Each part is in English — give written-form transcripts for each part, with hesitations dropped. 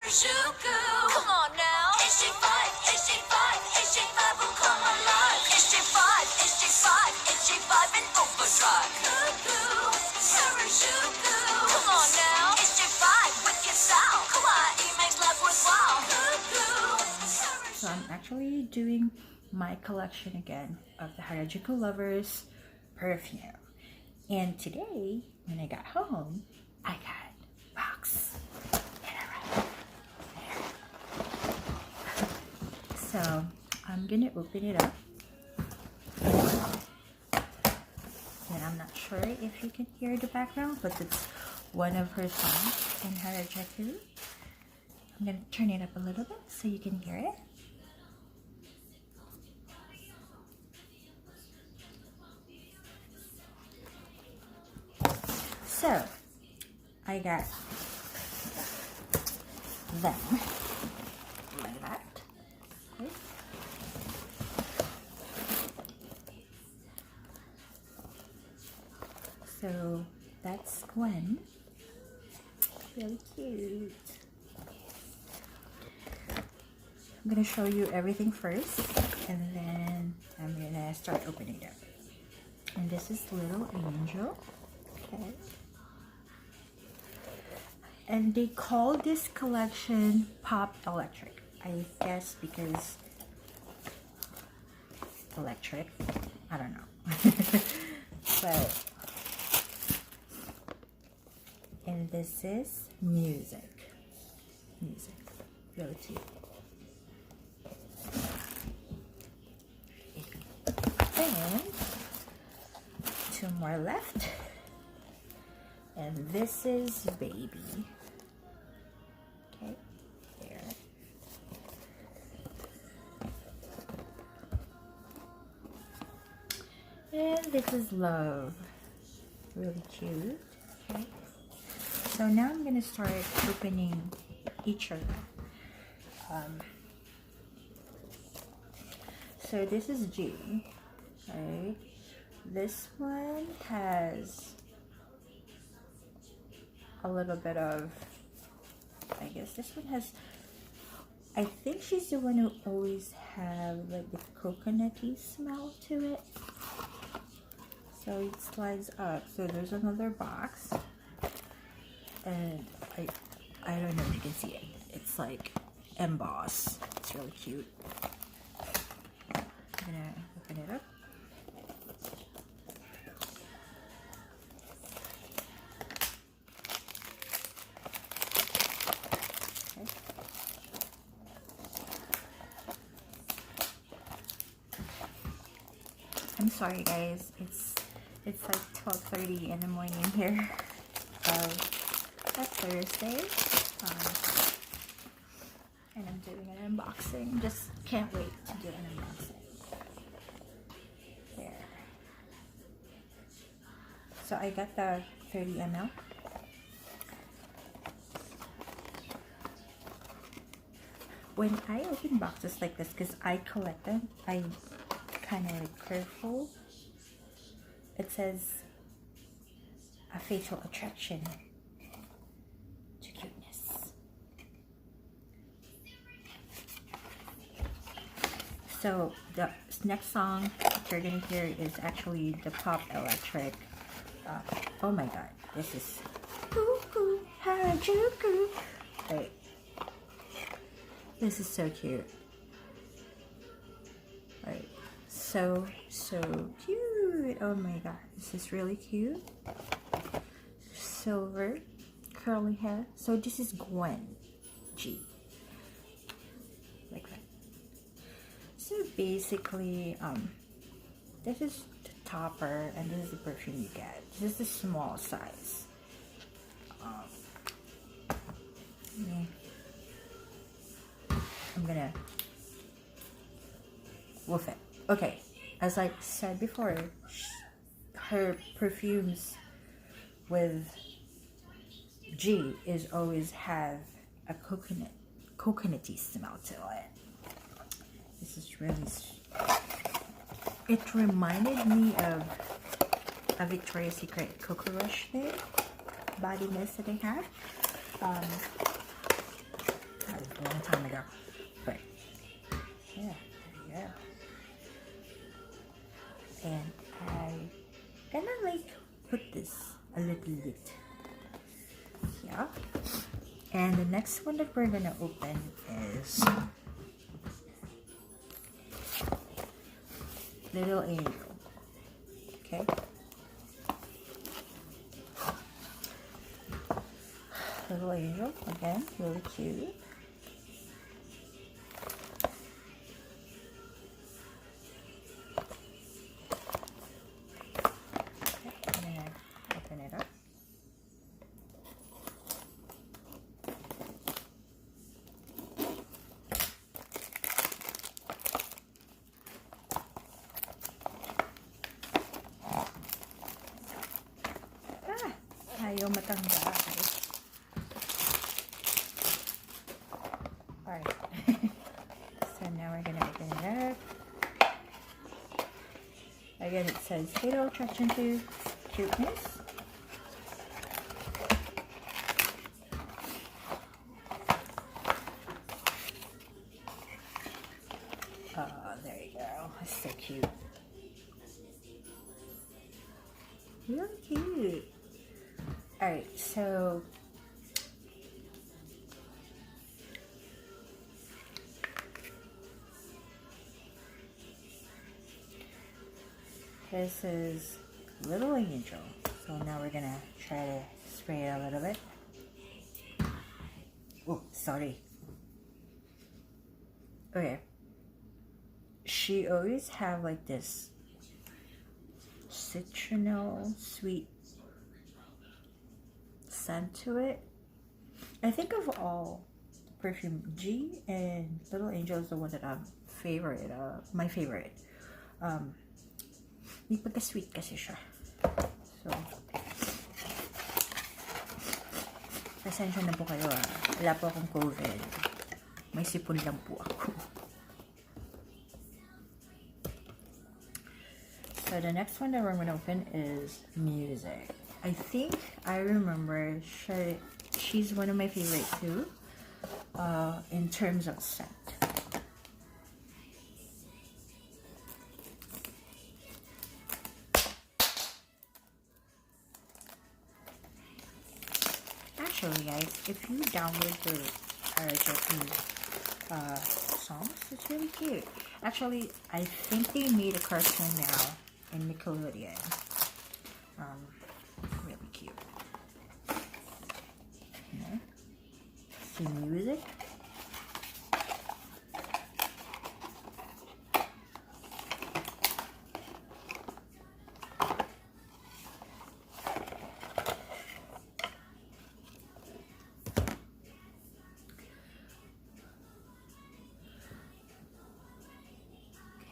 Harajuku. Come on now. SJ5 will come alive. SJ5 in overdrive. Cuckoo, Harajuku. Come on now. SJ5 with your style. Kawaii makes life worthwhile. Cuckoo. So I'm actually doing my collection again of the Harajuku Lovers perfume. And today, when I got home, I got a box. So I'm gonna open it up. And I'm not sure if you can hear the background, but it's one of her songs in Harajuku. I'm gonna turn it up a little bit so you can hear it. So I got them like that. Okay. So that's Gwen. Really cute. I'm gonna show you everything first, and then I'm gonna start opening it up. And this is Little Angel. Okay. And they call this collection Pop Electric. I guess because electric. I don't know. But and this is music. Music. Really cute. And two more left. And this is Baby. Okay, there. And this is Love. Really cute. Okay. So now I'm going to start opening each of them. So this is G. Right? This one has a little bit of, I guess this one has, I think she's the one who always have like the coconutty smell to it. So it slides up. So there's another box, and I don't know if you can see it. It's like embossed. It's really cute. I'm gonna open it up. I'm sorry guys, it's like 12:30 in the morning here. That's Thursday, and I'm doing an unboxing. Just can't wait to do an unboxing. There. So I got the 30 ml. When I open boxes like this, because I collect them, I kind of like careful. It says a facial attraction to cuteness. So the next song you're gonna hear is actually the Pop Electric. Oh my god, this is Cuckoo Harajuku. Wait, this is so cute. Right. So cute. Oh my god, this is really cute. Silver curly hair. So this is Gwen G, like that. So basically this is the topper, and this is the perfume you get. This is the small size. Yeah. I'm gonna woof it. Okay, as I said before, her perfumes with G is always have a coconutty smell to it. This is really, it reminded me of a Victoria's Secret Cocoa Rush thing, body mist that they have. time ago. But yeah, there you go. And I gonna like put this a little bit. Yeah. And the next one that we're gonna open is Little Angel. Okay. Little Angel, again, really cute. Okay, I'm gonna open it up. Ayaw matanggal. Alright. So now we're gonna open it up. Again, it says fatal attraction to cuteness. Oh, there you go. That's so cute. Really cute. Alright, so this is Little Angel. So now we're gonna try to spray it a little bit. Oh, sorry. Okay. She always have like this citronal sweet scent to it. I think of all perfume, G and Little Angel is the one that I'm favorite. My favorite. May pagka-sweet kasi siya. So, pasensya na po kayo ah. Wala po akong COVID. May sipon lang po ako. So the next one that we're going to open is Music. I think I remember she's one of my favorite too, in terms of scent. Actually, guys, if you download the Harajuku songs, it's really cute. Actually, I think they made a cartoon now in Nickelodeon. Really cute. Okay. See Music.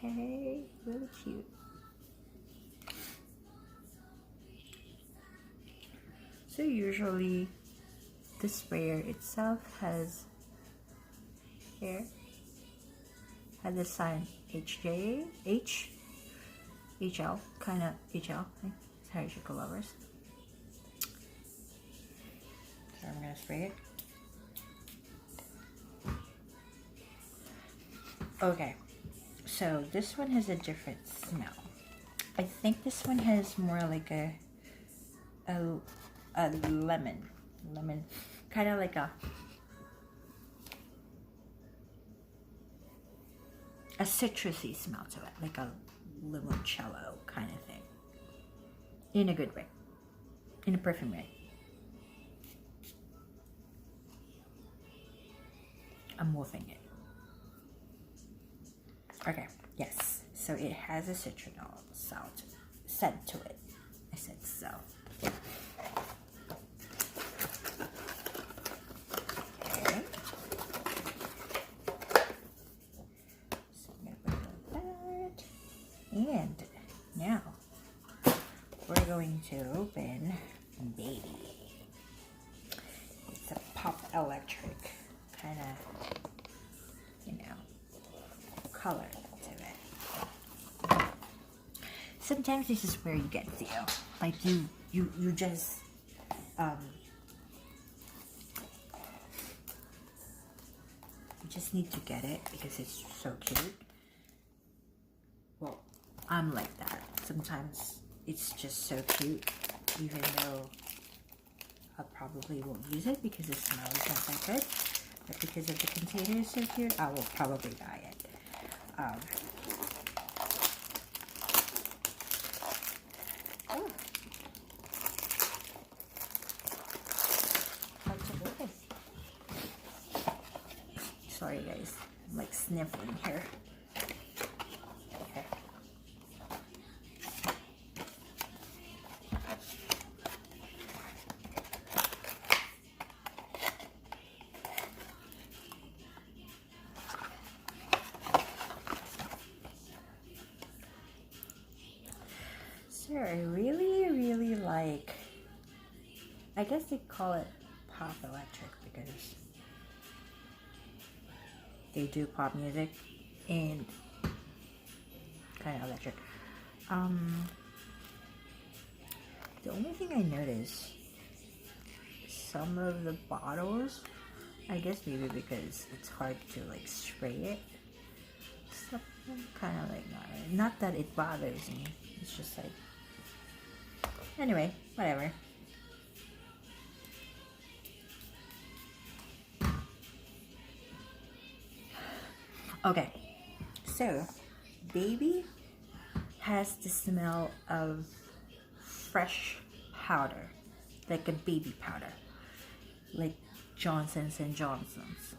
Okay, really cute. So usually the sprayer itself has here had the sign HL, kind of HL. It's Harajuku Lovers. So I'm gonna spray it. Okay, so this one has a different smell. I think this one has more like a lemon, kind of like a citrusy smell to it, like a limoncello kind of thing, in a good way, in a perfume way. I'm wolfing it. Okay, yes, so it has a citronal scent to it. I said so. Okay. So I'm gonna put it like that. And now we're going to open Baby. It's a pop electric kind of, you know, color to it. Sometimes this is where you get the like you just just need to get it because it's so cute. Well, I'm like that. Sometimes it's just so cute, even though I probably won't use it because the smell is not that good. But because of the container is so cute, I will probably buy it. Oh. Sorry guys, I'm like sniffling here. Okay. So I really like, I guess they call it pop electric because they do pop music and kind of electric. The only thing I noticed, some of the bottles, I guess maybe because it's hard to like spray it, some kind of like not that it bothers me. It's just like, anyway, whatever. Okay, so baby has the smell of fresh powder, like a baby powder, like Johnson's and Johnson's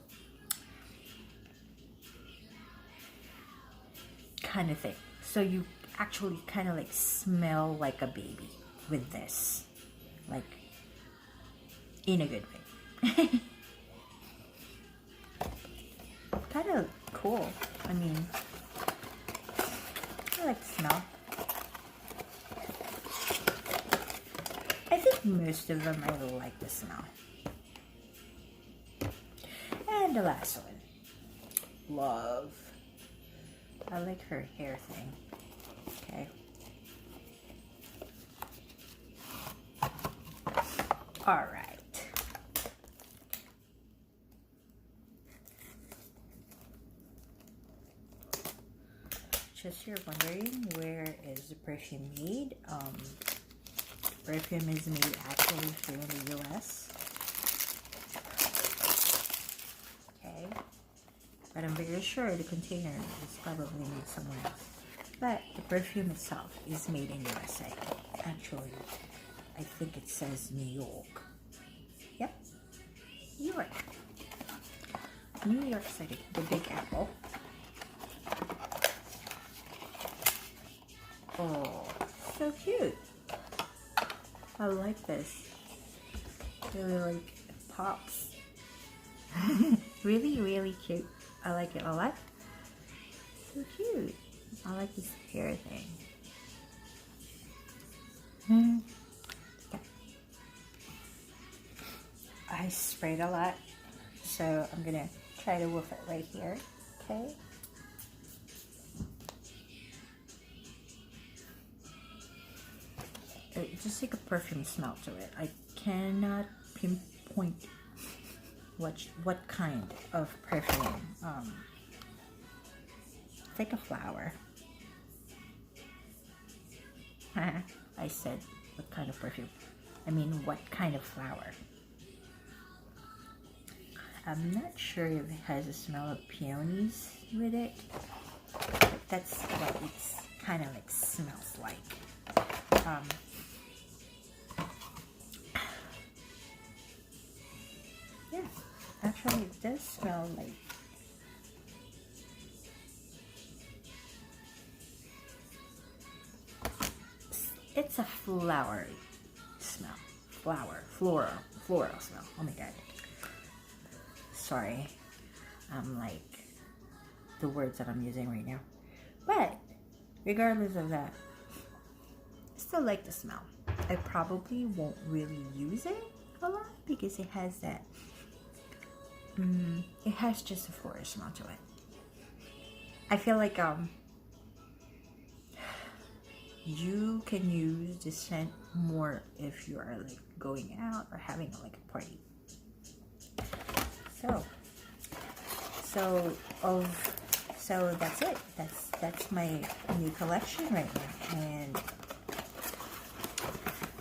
kind of thing. So you actually kind of like smell like a baby with this, like in a good way. Kind of cool. I mean, I like the smell. I think most of them I like the smell. And the last one, Love. I like her hair thing. Okay. All right. Just you're wondering, where is the perfume made? Perfume is made actually here in the US. Okay. But I'm very sure the container is probably made somewhere else. But the perfume itself is made in USA. Actually, I think it says New York. Yep. New York. New York City, the Big Apple. Oh, so cute. I like this. Really like it pops. Really cute. I like it a lot. So cute. I like this hair thing. Okay. I sprayed a lot, so I'm gonna try to whiff it right here. Okay. It's just like a perfume smell to it. I cannot pinpoint what kind of perfume. It's like a flower. I said what kind of perfume. I mean what kind of flower. I'm not sure if it has a smell of peonies with it, but that's what it's kind of like smells like. Yeah, actually it does smell like it's a flowery smell. Floral smell. Oh my god. Sorry. I'm like the words that I'm using right now. But regardless of that, I still like the smell. I probably won't really use it a lot because it has that it has just a floral smell to it. I feel like you can use this scent more if you are like going out or having like a party. So So that's it. That's my new collection right now, and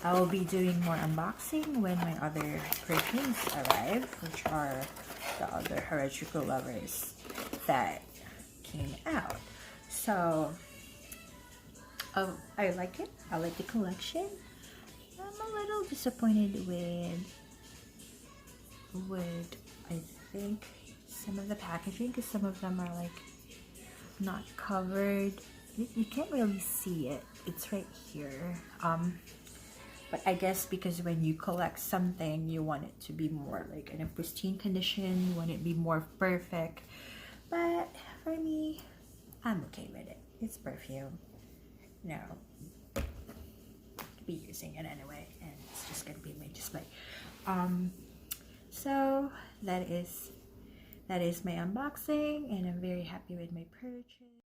I will be doing more unboxing when my other perfumes arrive, which are the other Harajuku Lovers that came out. So I like it. I like the collection. I'm a little disappointed with I think some of the packaging, because some of them are like not covered. You can't really see it. It's right here. But I guess because when you collect something, you want it to be more like in a pristine condition. You want it to be more perfect. But for me, I'm okay with it. It's perfume. No, I'll be using it anyway, and it's just gonna be my display. So that is my unboxing, and I'm very happy with my purchase.